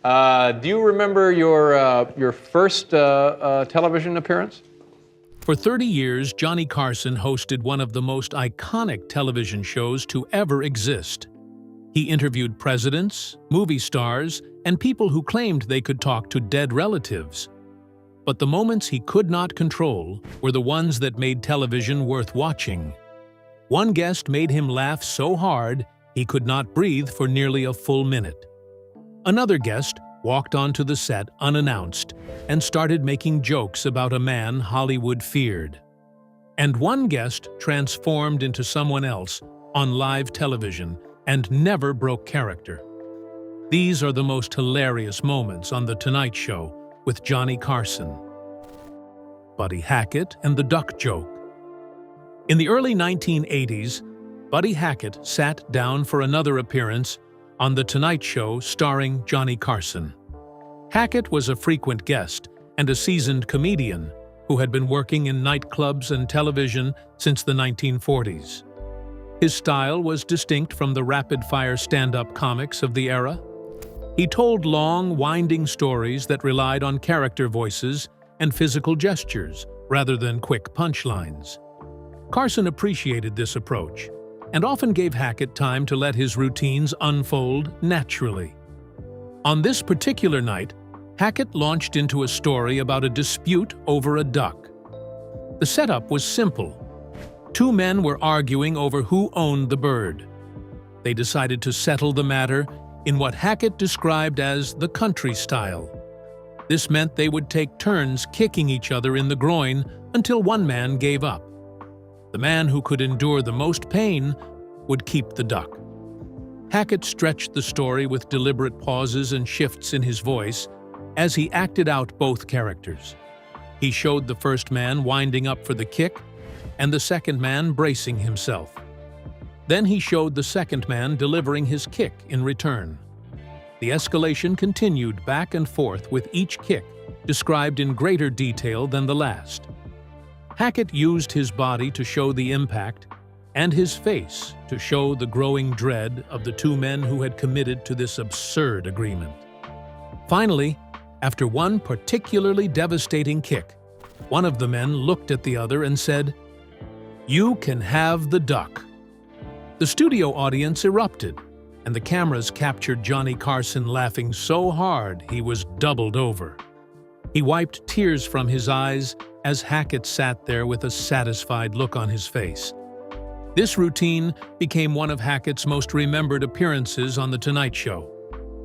Do you remember your first television appearance? For 30 years, Johnny Carson hosted one of the most iconic television shows to ever exist. He interviewed presidents, movie stars, and people who claimed they could talk to dead relatives. But the moments he could not control were the ones that made television worth watching. One guest made him laugh so hard he could not breathe for nearly a full minute. Another guest walked onto the set unannounced and started making jokes about a man Hollywood feared. And one guest transformed into someone else on live television and never broke character. These are the most hilarious moments on The Tonight Show with Johnny Carson. Buddy Hackett and the duck joke. In the early 1980s, Buddy Hackett sat down for another appearance on The Tonight Show starring Johnny Carson. Hackett was a frequent guest and a seasoned comedian who had been working in nightclubs and television since the 1940s. His style was distinct from the rapid-fire stand-up comics of the era. He told long, winding stories that relied on character voices and physical gestures rather than quick punchlines. Carson appreciated this approach and often gave Hackett time to let his routines unfold naturally. On this particular night, Hackett launched into a story about a dispute over a duck. The setup was simple. Two men were arguing over who owned the bird. They decided to settle the matter in what Hackett described as the country style. This meant they would take turns kicking each other in the groin until one man gave up. The man who could endure the most pain would keep the duck. Hackett stretched the story with deliberate pauses and shifts in his voice as he acted out both characters. He showed the first man winding up for the kick and the second man bracing himself. Then he showed the second man delivering his kick in return. The escalation continued back and forth with each kick described in greater detail than the last. Hackett used his body to show the impact and his face to show the growing dread of the two men who had committed to this absurd agreement. Finally, after one particularly devastating kick, one of the men looked at the other and said, "You can have the duck." The studio audience erupted, and the cameras captured Johnny Carson laughing so hard he was doubled over. He wiped tears from his eyes as Hackett sat there with a satisfied look on his face. This routine became one of Hackett's most remembered appearances on The Tonight Show.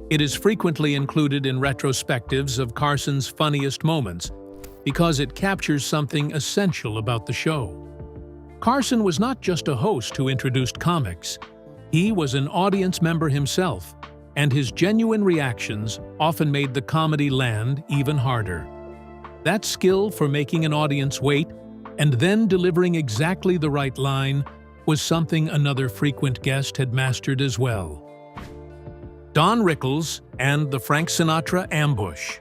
It is frequently included in retrospectives of Carson's funniest moments because it captures something essential about the show. Carson was not just a host who introduced comics. He was an audience member himself, and his genuine reactions often made the comedy land even harder. That skill for making an audience wait and then delivering exactly the right line was something another frequent guest had mastered as well. Don Rickles and the Frank Sinatra ambush.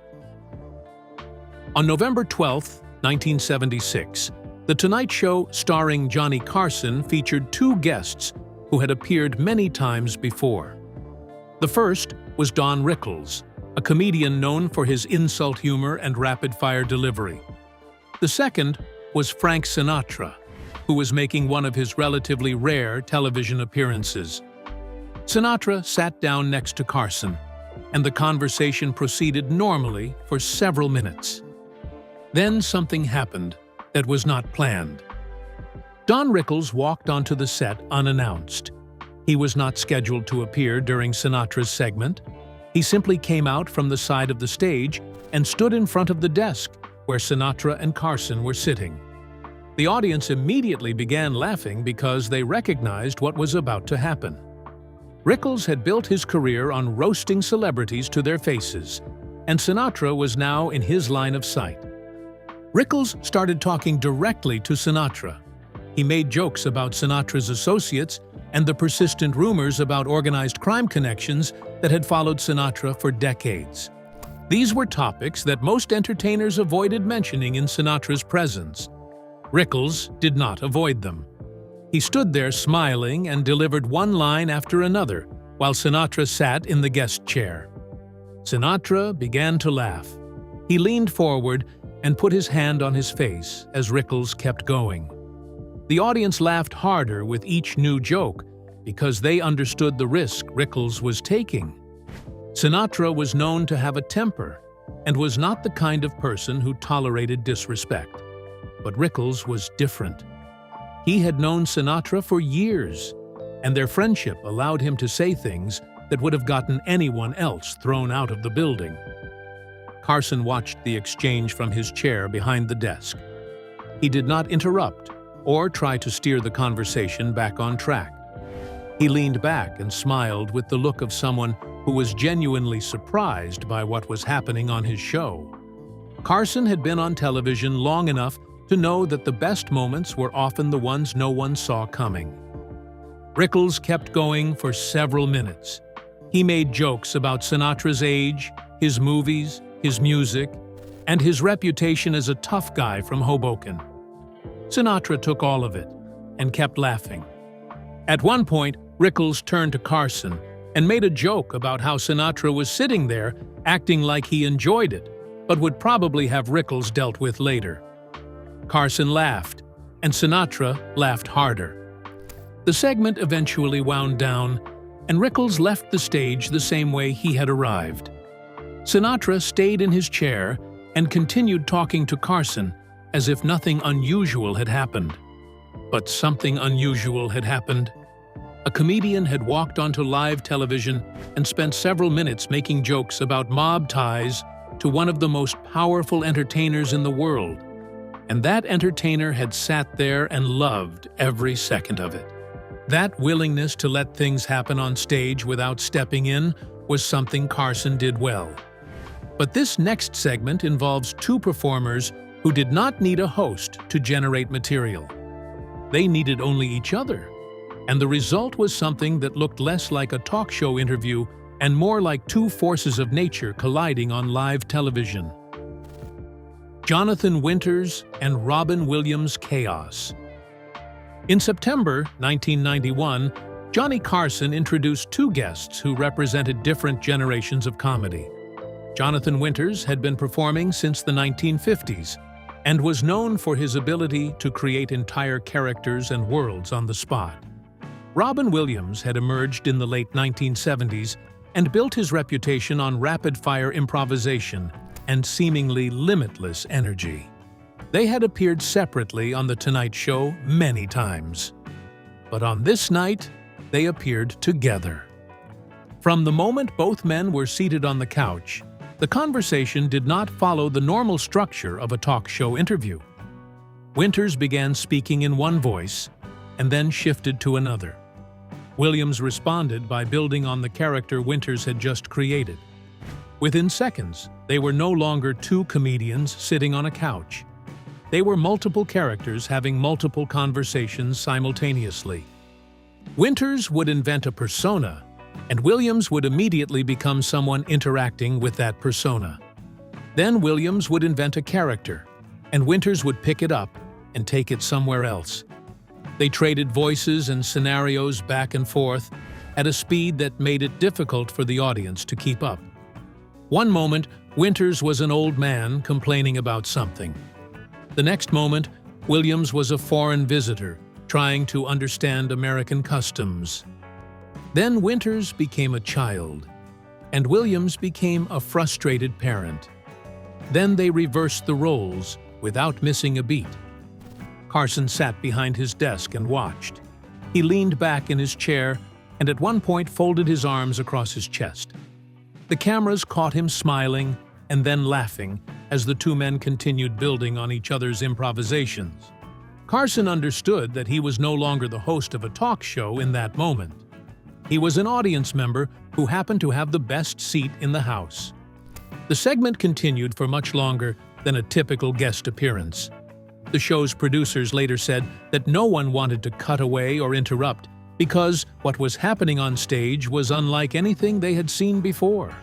On November 12, 1976, The Tonight Show starring Johnny Carson featured two guests who had appeared many times before. The first was Don Rickles, a comedian known for his insult humor and rapid-fire delivery. The second was Frank Sinatra, who was making one of his relatively rare television appearances. Sinatra sat down next to Carson, and the conversation proceeded normally for several minutes. Then something happened that was not planned. Don Rickles walked onto the set unannounced. He was not scheduled to appear during Sinatra's segment. He simply came out from the side of the stage and stood in front of the desk where Sinatra and Carson were sitting. The audience immediately began laughing because they recognized what was about to happen. Rickles had built his career on roasting celebrities to their faces, and Sinatra was now in his line of sight. Rickles started talking directly to Sinatra. He made jokes about Sinatra's associates and the persistent rumors about organized crime connections that had followed Sinatra for decades. These were topics that most entertainers avoided mentioning in Sinatra's presence. Rickles did not avoid them. He stood there smiling and delivered one line after another while Sinatra sat in the guest chair. Sinatra began to laugh. He leaned forward and put his hand on his face as Rickles kept going. The audience laughed harder with each new joke because they understood the risk Rickles was taking. Sinatra was known to have a temper and was not the kind of person who tolerated disrespect. But Rickles was different. He had known Sinatra for years, and their friendship allowed him to say things that would have gotten anyone else thrown out of the building. Carson watched the exchange from his chair behind the desk. He did not interrupt or try to steer the conversation back on track. He leaned back and smiled with the look of someone who was genuinely surprised by what was happening on his show. Carson had been on television long enough to know that the best moments were often the ones no one saw coming. Rickles kept going for several minutes. He made jokes about Sinatra's age, his movies, his music, and his reputation as a tough guy from Hoboken. Sinatra took all of it and kept laughing. At one point, Rickles turned to Carson and made a joke about how Sinatra was sitting there acting like he enjoyed it, but would probably have Rickles dealt with later. Carson laughed, and Sinatra laughed harder. The segment eventually wound down, and Rickles left the stage the same way he had arrived. Sinatra stayed in his chair and continued talking to Carson as if nothing unusual had happened. But something unusual had happened. A comedian had walked onto live television and spent several minutes making jokes about mob ties to one of the most powerful entertainers in the world. And that entertainer had sat there and loved every second of it. That willingness to let things happen on stage without stepping in was something Carson did well. But this next segment involves two performers who did not need a host to generate material. They needed only each other. And the result was something that looked less like a talk show interview and more like two forces of nature colliding on live television. Jonathan Winters and Robin Williams' chaos. In September 1991, Johnny Carson introduced two guests who represented different generations of comedy. Jonathan Winters had been performing since the 1950s and was known for his ability to create entire characters and worlds on the spot. Robin Williams had emerged in the late 1970s and built his reputation on rapid-fire improvisation and seemingly limitless energy. They had appeared separately on The Tonight Show many times. But on this night, they appeared together. From the moment both men were seated on the couch, the conversation did not follow the normal structure of a talk show interview. Winters began speaking in one voice and then shifted to another. Williams responded by building on the character Winters had just created. Within seconds, they were no longer two comedians sitting on a couch. They were multiple characters having multiple conversations simultaneously. Winters would invent a persona, and Williams would immediately become someone interacting with that persona. Then Williams would invent a character, and Winters would pick it up and take it somewhere else. They traded voices and scenarios back and forth at a speed that made it difficult for the audience to keep up. One moment, Winters was an old man complaining about something. The next moment, Williams was a foreign visitor trying to understand American customs. Then Winters became a child, and Williams became a frustrated parent. Then they reversed the roles without missing a beat. Carson sat behind his desk and watched. He leaned back in his chair and at one point folded his arms across his chest. The cameras caught him smiling and then laughing as the two men continued building on each other's improvisations. Carson understood that he was no longer the host of a talk show in that moment. He was an audience member who happened to have the best seat in the house. The segment continued for much longer than a typical guest appearance. The show's producers later said that no one wanted to cut away or interrupt because what was happening on stage was unlike anything they had seen before.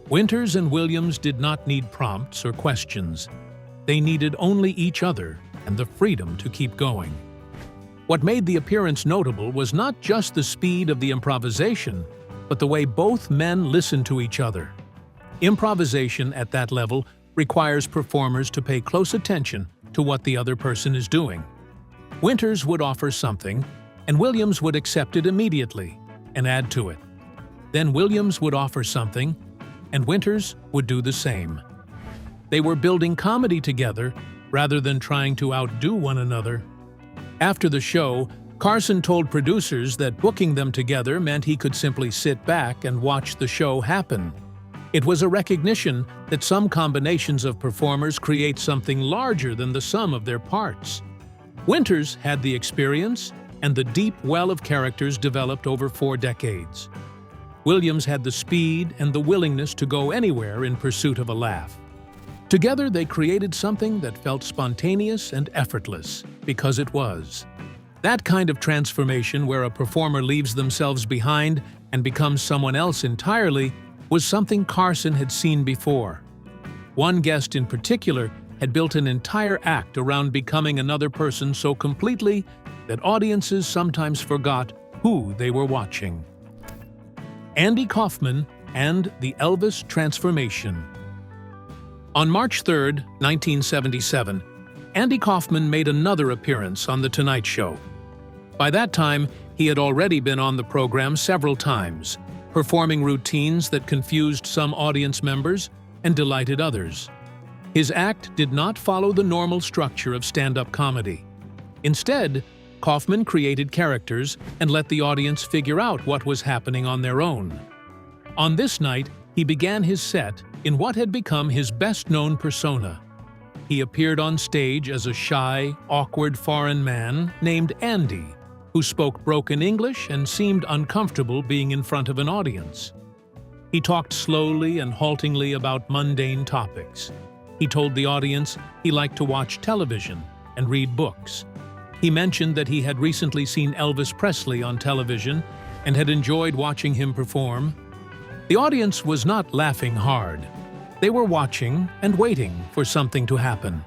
Winters and Williams did not need prompts or questions. They needed only each other and the freedom to keep going. What made the appearance notable was not just the speed of the improvisation, but the way both men listened to each other. Improvisation at that level requires performers to pay close attention to what the other person is doing. Winters would offer something, and Williams would accept it immediately and add to it. Then Williams would offer something, and Winters would do the same. They were building comedy together rather than trying to outdo one another. After the show, Carson told producers that booking them together meant he could simply sit back and watch the show happen. It was a recognition that some combinations of performers create something larger than the sum of their parts. Winters had the experience and the deep well of characters developed over 4 decades. Williams had the speed and the willingness to go anywhere in pursuit of a laugh. Together, they created something that felt spontaneous and effortless, because it was. That kind of transformation where a performer leaves themselves behind and becomes someone else entirely was something Carson had seen before. One guest in particular had built an entire act around becoming another person so completely that audiences sometimes forgot who they were watching. Andy Kaufman and the Elvis Transformation. On March 3, 1977, Andy Kaufman made another appearance on The Tonight Show. By that time, he had already been on the program several times, performing routines that confused some audience members and delighted others. His act did not follow the normal structure of stand-up comedy. Instead, Kaufman created characters and let the audience figure out what was happening on their own. On this night, he began his set in what had become his best-known persona. He appeared on stage as a shy, awkward foreign man named Andy, who spoke broken English and seemed uncomfortable being in front of an audience. He talked slowly and haltingly about mundane topics. He told the audience he liked to watch television and read books. He mentioned that he had recently seen Elvis Presley on television and had enjoyed watching him perform. The audience was not laughing hard. They were watching and waiting for something to happen.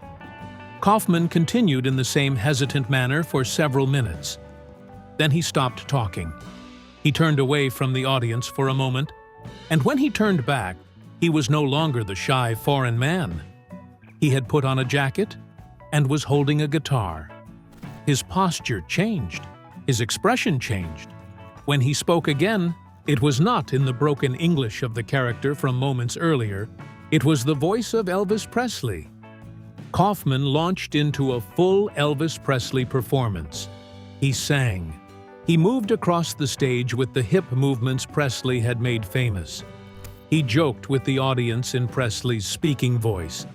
Kaufman continued in the same hesitant manner for several minutes. Then he stopped talking. He turned away from the audience for a moment, and when he turned back, he was no longer the shy foreign man. He had put on a jacket and was holding a guitar. His posture changed. His expression changed. When he spoke again, it was not in the broken English of the character from moments earlier. It was the voice of Elvis Presley. Kaufman launched into a full Elvis Presley performance. He sang. He moved across the stage with the hip movements Presley had made famous. He joked with the audience in Presley's speaking voice.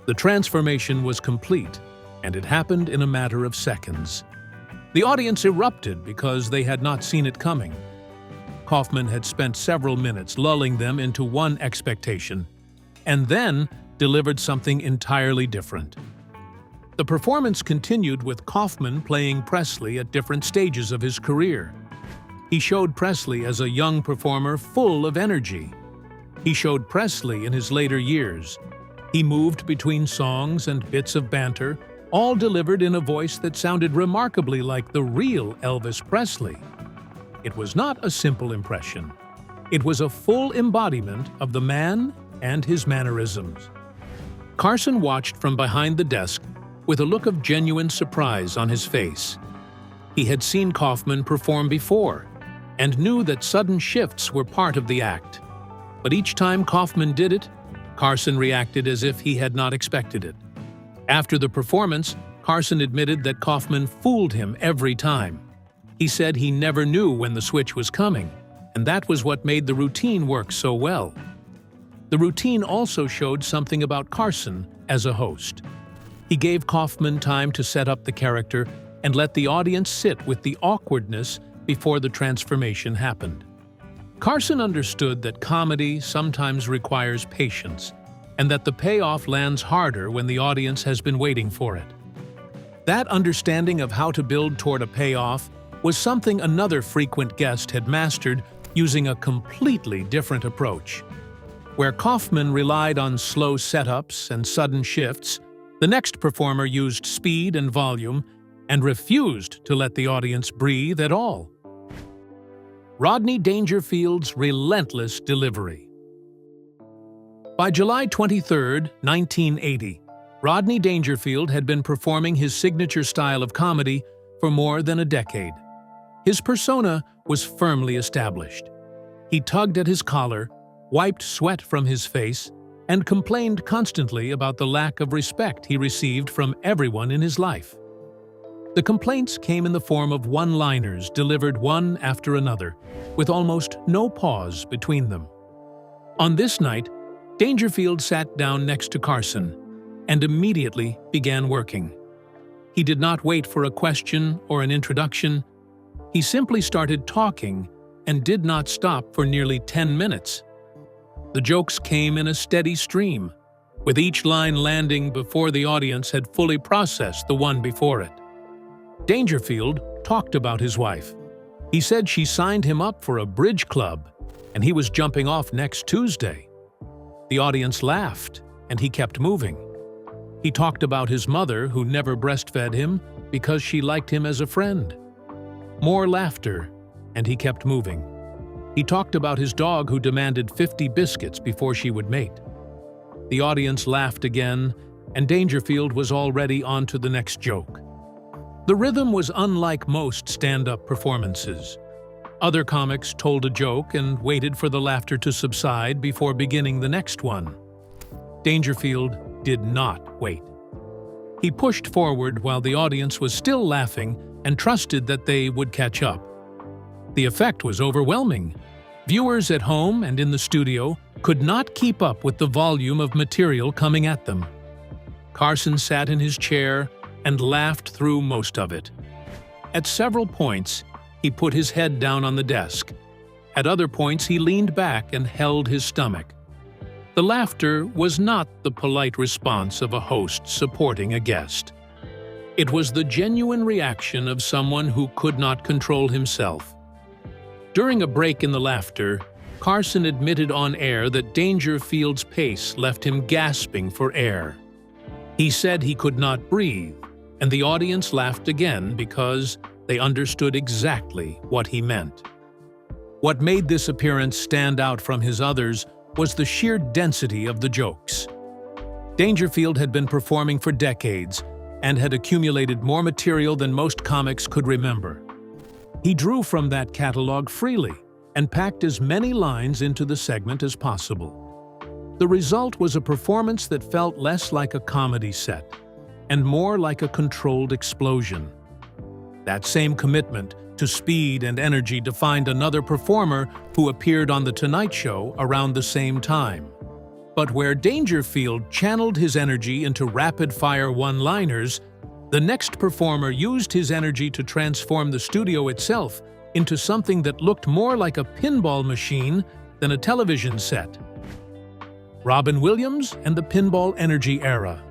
The transformation was complete, and it happened in a matter of seconds. The audience erupted because they had not seen it coming. Kaufman had spent several minutes lulling them into one expectation, and then delivered something entirely different. The performance continued with Kaufman playing Presley at different stages of his career. He showed Presley as a young performer full of energy. He showed Presley in his later years. He moved between songs and bits of banter, all delivered in a voice that sounded remarkably like the real Elvis Presley. It was not a simple impression. It was a full embodiment of the man and his mannerisms. Carson watched from behind the desk with a look of genuine surprise on his face. He had seen Kaufman perform before and knew that sudden shifts were part of the act. But each time Kaufman did it, Carson reacted as if he had not expected it. After the performance, Carson admitted that Kaufman fooled him every time. He said he never knew when the switch was coming, and that was what made the routine work so well. The routine also showed something about Carson as a host. He gave Kaufman time to set up the character and let the audience sit with the awkwardness before the transformation happened. Carson understood that comedy sometimes requires patience, and that the payoff lands harder when the audience has been waiting for it. That understanding of how to build toward a payoff was something another frequent guest had mastered using a completely different approach. Where Kaufman relied on slow setups and sudden shifts, the next performer used speed and volume and refused to let the audience breathe at all. Rodney Dangerfield's relentless delivery. By July 23, 1980, Rodney Dangerfield had been performing his signature style of comedy for more than a decade. His persona was firmly established. He tugged at his collar, wiped sweat from his face, and complained constantly about the lack of respect he received from everyone in his life. The complaints came in the form of one-liners delivered one after another, with almost no pause between them. On this night, Dangerfield sat down next to Carson and immediately began working. He did not wait for a question or an introduction. He simply started talking and did not stop for nearly 10 minutes. The jokes came in a steady stream, with each line landing before the audience had fully processed the one before it. Dangerfield talked about his wife. He said she signed him up for a bridge club, and he was jumping off next Tuesday. The audience laughed, and he kept moving. He talked about his mother, who never breastfed him because she liked him as a friend. More laughter, and he kept moving. He talked about his dog, who demanded 50 biscuits before she would mate. The audience laughed again, and Dangerfield was already on to the next joke. The rhythm was unlike most stand-up performances. Other comics told a joke and waited for the laughter to subside before beginning the next one. Dangerfield did not wait. He pushed forward while the audience was still laughing and trusted that they would catch up. The effect was overwhelming. Viewers at home and in the studio could not keep up with the volume of material coming at them. Carson sat in his chair and laughed through most of it. At several points, he put his head down on the desk. At other points, he leaned back and held his stomach. The laughter was not the polite response of a host supporting a guest. It was the genuine reaction of someone who could not control himself. During a break in the laughter, Carson admitted on air that Dangerfield's pace left him gasping for air. He said he could not breathe, and the audience laughed again because they understood exactly what he meant. What made this appearance stand out from his others was the sheer density of the jokes. Dangerfield had been performing for decades and had accumulated more material than most comics could remember. He drew from that catalog freely and packed as many lines into the segment as possible. The result was a performance that felt less like a comedy set and more like a controlled explosion. That same commitment to speed and energy defined another performer who appeared on The Tonight Show around the same time. But where Dangerfield channeled his energy into rapid-fire one-liners, the next performer used his energy to transform the studio itself into something that looked more like a pinball machine than a television set. Robin Williams and the Pinball Energy Era.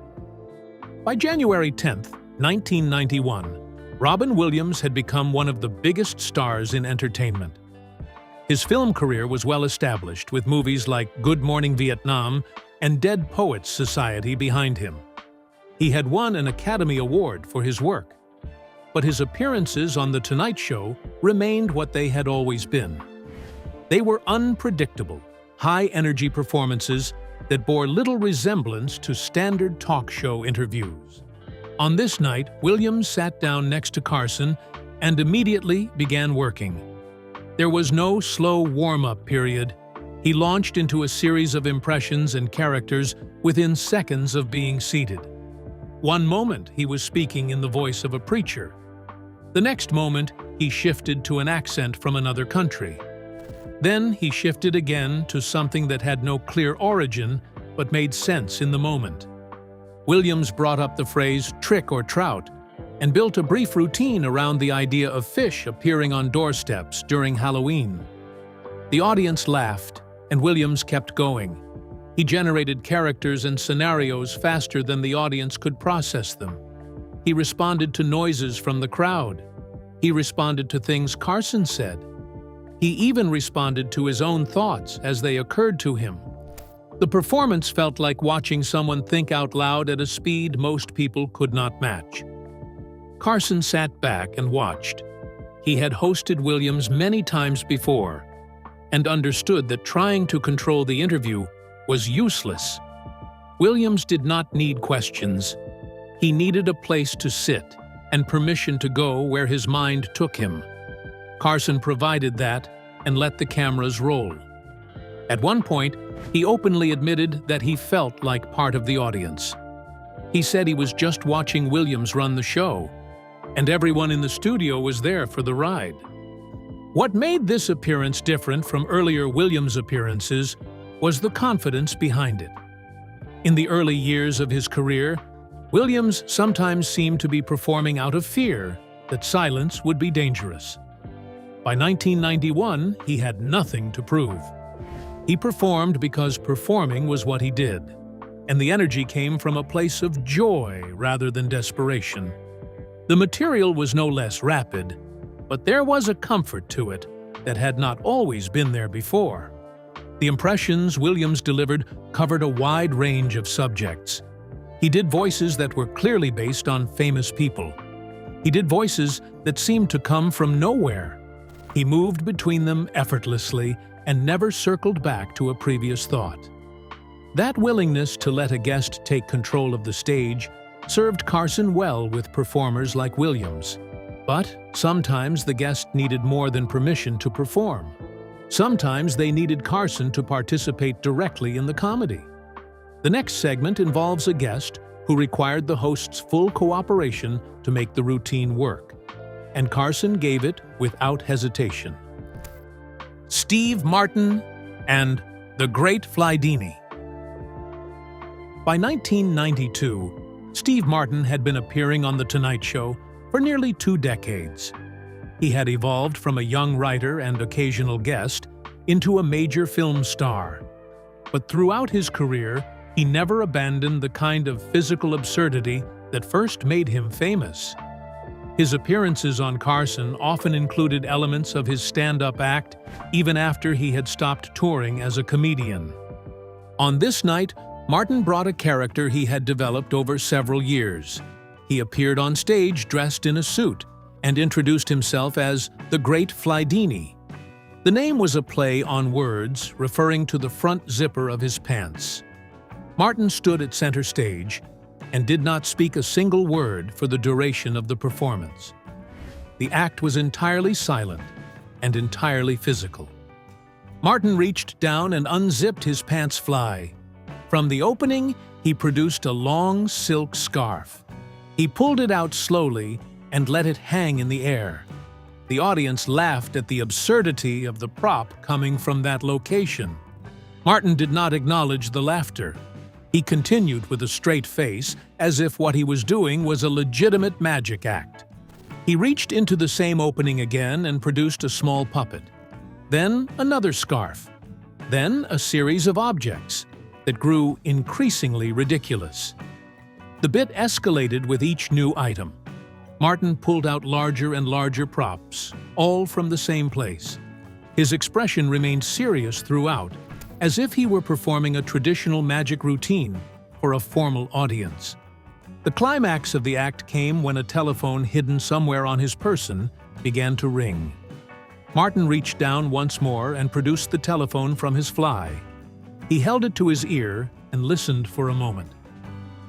By January 10, 1991, Robin Williams had become one of the biggest stars in entertainment. His film career was well established, with movies like Good Morning Vietnam and Dead Poets Society behind him. He had won an Academy Award for his work. But his appearances on The Tonight Show remained what they had always been. They were unpredictable, high-energy performances that bore little resemblance to standard talk show interviews. On this night, Williams sat down next to Carson and immediately began working. There was no slow warm-up period. He launched into a series of impressions and characters within seconds of being seated. One moment, he was speaking in the voice of a preacher. The next moment, he shifted to an accent from another country. Then he shifted again to something that had no clear origin but made sense in the moment. Williams brought up the phrase trick or trout and built a brief routine around the idea of fish appearing on doorsteps during Halloween. The audience laughed, and Williams kept going. He generated characters and scenarios faster than the audience could process them. He responded to noises from the crowd. He responded to things Carson said. He even responded to his own thoughts as they occurred to him. The performance felt like watching someone think out loud at a speed most people could not match. Carson sat back and watched. He had hosted Williams many times before and understood that trying to control the interview was useless. Williams did not need questions. He needed a place to sit and permission to go where his mind took him. Carson provided that and let the cameras roll. At one point, he openly admitted that he felt like part of the audience. He said he was just watching Williams run the show, and everyone in the studio was there for the ride. What made this appearance different from earlier Williams appearances was the confidence behind it. In the early years of his career, Williams sometimes seemed to be performing out of fear that silence would be dangerous. By 1991, he had nothing to prove. He performed because performing was what he did, and the energy came from a place of joy rather than desperation. The material was no less rapid, but there was a comfort to it that had not always been there before. The impressions Williams delivered covered a wide range of subjects. He did voices that were clearly based on famous people. He did voices that seemed to come from nowhere. He moved between them effortlessly and never circled back to a previous thought. That willingness to let a guest take control of the stage served Carson well with performers like Williams. But sometimes the guest needed more than permission to perform. Sometimes they needed Carson to participate directly in the comedy. The next segment involves a guest who required the host's full cooperation to make the routine work, and Carson gave it without hesitation. Steve Martin and the Great Flydini. By 1992, Steve Martin had been appearing on The Tonight Show for nearly 2 decades. He had evolved from a young writer and occasional guest into a major film star. But throughout his career, he never abandoned the kind of physical absurdity that first made him famous. His appearances on Carson often included elements of his stand-up act even after he had stopped touring as a comedian. On this night, Martin brought a character he had developed over several years. He appeared on stage dressed in a suit and introduced himself as the Great Flydini. The name was a play on words referring to the front zipper of his pants. Martin stood at center stage and did not speak a single word for the duration of the performance. The act was entirely silent and entirely physical. Martin reached down and unzipped his pants fly. From the opening, he produced a long silk scarf. He pulled it out slowly and let it hang in the air. The audience laughed at the absurdity of the prop coming from that location. Martin did not acknowledge the laughter. He continued with a straight face, as if what he was doing was a legitimate magic act. He reached into the same opening again and produced a small puppet. Then another scarf. Then a series of objects that grew increasingly ridiculous. The bit escalated with each new item. Martin pulled out larger and larger props, all from the same place. His expression remained serious throughout, as if he were performing a traditional magic routine for a formal audience. The climax of the act came when a telephone hidden somewhere on his person began to ring. Martin reached down once more and produced the telephone from his fly. He held it to his ear and listened for a moment.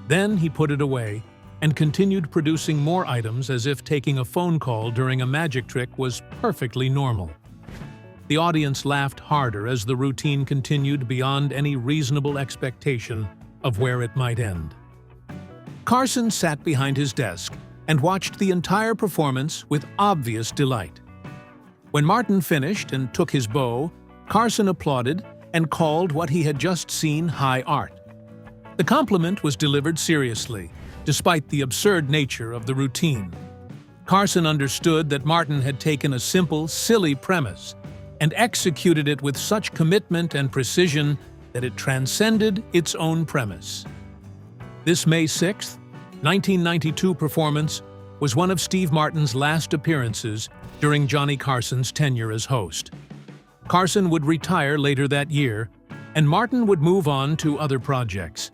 Then he put it away and continued producing more items as if taking a phone call during a magic trick was perfectly normal. The audience laughed harder as the routine continued beyond any reasonable expectation of where it might end. Carson sat behind his desk and watched the entire performance with obvious delight. When Martin finished and took his bow, Carson applauded and called what he had just seen high art. The compliment was delivered seriously, despite the absurd nature of the routine. Carson understood that Martin had taken a simple, silly premise and executed it with such commitment and precision that it transcended its own premise. This May 6, 1992 performance was one of Steve Martin's last appearances during Johnny Carson's tenure as host. Carson would retire later that year, and Martin would move on to other projects.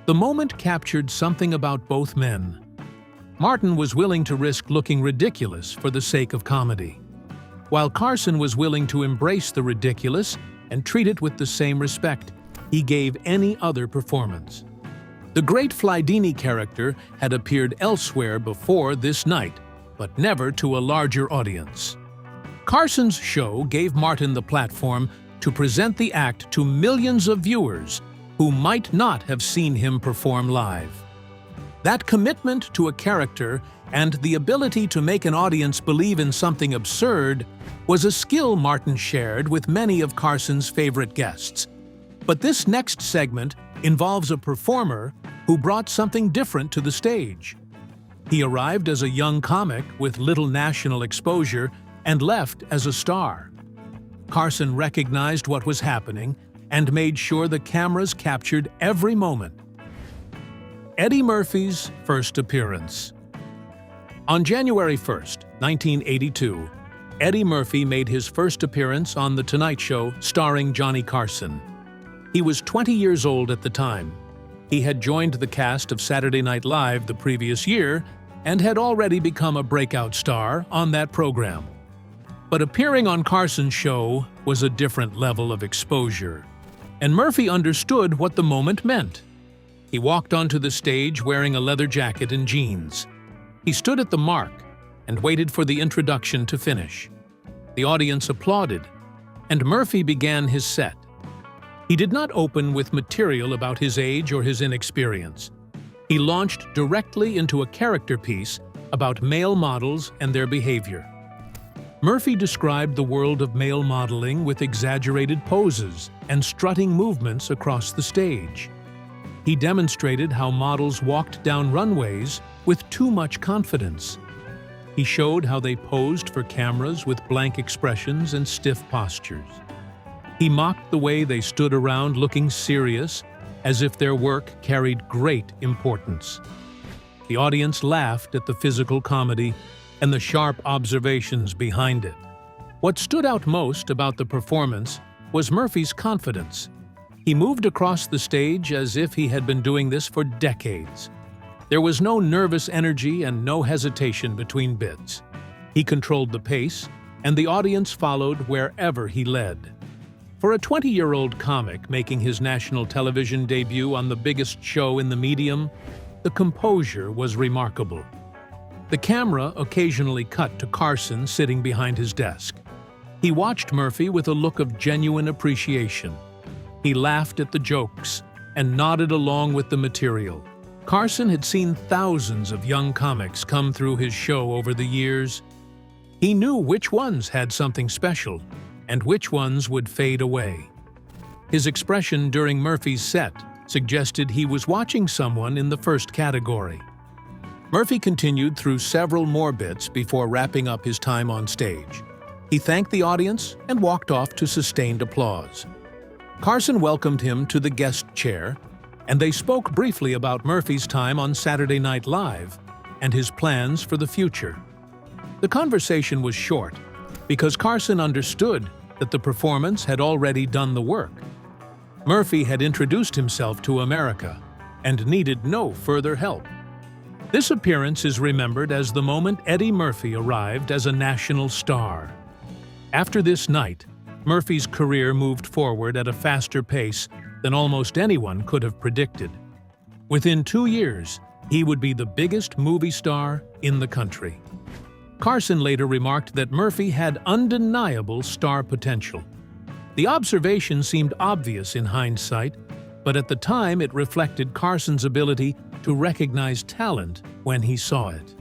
The moment captured something about both men. Martin was willing to risk looking ridiculous for the sake of comedy, while Carson was willing to embrace the ridiculous and treat it with the same respect he gave any other performance. The great Flydini character had appeared elsewhere before this night, but never to a larger audience. Carson's show gave Martin the platform to present the act to millions of viewers who might not have seen him perform live. That commitment to a character and the ability to make an audience believe in something absurd was a skill Martin shared with many of Carson's favorite guests. But this next segment involves a performer who brought something different to the stage. He arrived as a young comic with little national exposure and left as a star. Carson recognized what was happening and made sure the cameras captured every moment. Eddie Murphy's first appearance. On January 1st, 1982, Eddie Murphy made his first appearance on The Tonight Show starring Johnny Carson. He was 20 years old at the time. He had joined the cast of Saturday Night Live the previous year and had already become a breakout star on that program. But appearing on Carson's show was a different level of exposure, and Murphy understood what the moment meant. He walked onto the stage wearing a leather jacket and jeans. He stood at the mark and waited for the introduction to finish. The audience applauded, and Murphy began his set. He did not open with material about his age or his inexperience. He launched directly into a character piece about male models and their behavior. Murphy described the world of male modeling with exaggerated poses and strutting movements across the stage. He demonstrated how models walked down runways with too much confidence. He showed how they posed for cameras with blank expressions and stiff postures. He mocked the way they stood around looking serious, as if their work carried great importance. The audience laughed at the physical comedy and the sharp observations behind it. What stood out most about the performance was Murphy's confidence. He moved across the stage as if he had been doing this for decades. There was no nervous energy and no hesitation between bits. He controlled the pace, and the audience followed wherever he led. For a 20-year-old comic making his national television debut on the biggest show in the medium, the composure was remarkable. The camera occasionally cut to Carson sitting behind his desk. He watched Murphy with a look of genuine appreciation. He laughed at the jokes and nodded along with the material. Carson had seen thousands of young comics come through his show over the years. He knew which ones had something special and which ones would fade away. His expression during Murphy's set suggested he was watching someone in the first category. Murphy continued through several more bits before wrapping up his time on stage. He thanked the audience and walked off to sustained applause. Carson welcomed him to the guest chair, and they spoke briefly about Murphy's time on Saturday Night Live and his plans for the future. The conversation was short because Carson understood that the performance had already done the work. Murphy had introduced himself to America and needed no further help. This appearance is remembered as the moment Eddie Murphy arrived as a national star. After this night, Murphy's career moved forward at a faster pace than almost anyone could have predicted. Within 2 years, he would be the biggest movie star in the country. Carson later remarked that Murphy had undeniable star potential. The observation seemed obvious in hindsight, but at the time it reflected Carson's ability to recognize talent when he saw it.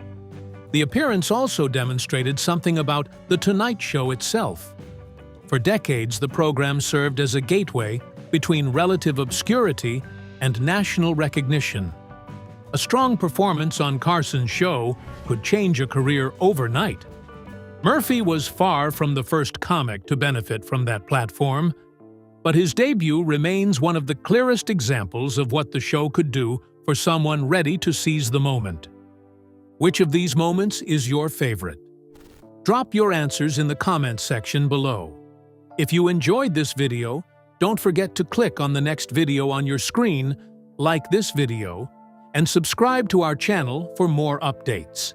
The appearance also demonstrated something about The Tonight Show itself. For decades, the program served as a gateway between relative obscurity and national recognition. A strong performance on Carson's show could change a career overnight. Murphy was far from the first comic to benefit from that platform, but his debut remains one of the clearest examples of what the show could do for someone ready to seize the moment. Which of these moments is your favorite? Drop your answers in the comments section below. If you enjoyed this video, don't forget to click on the next video on your screen, like this video, and subscribe to our channel for more updates.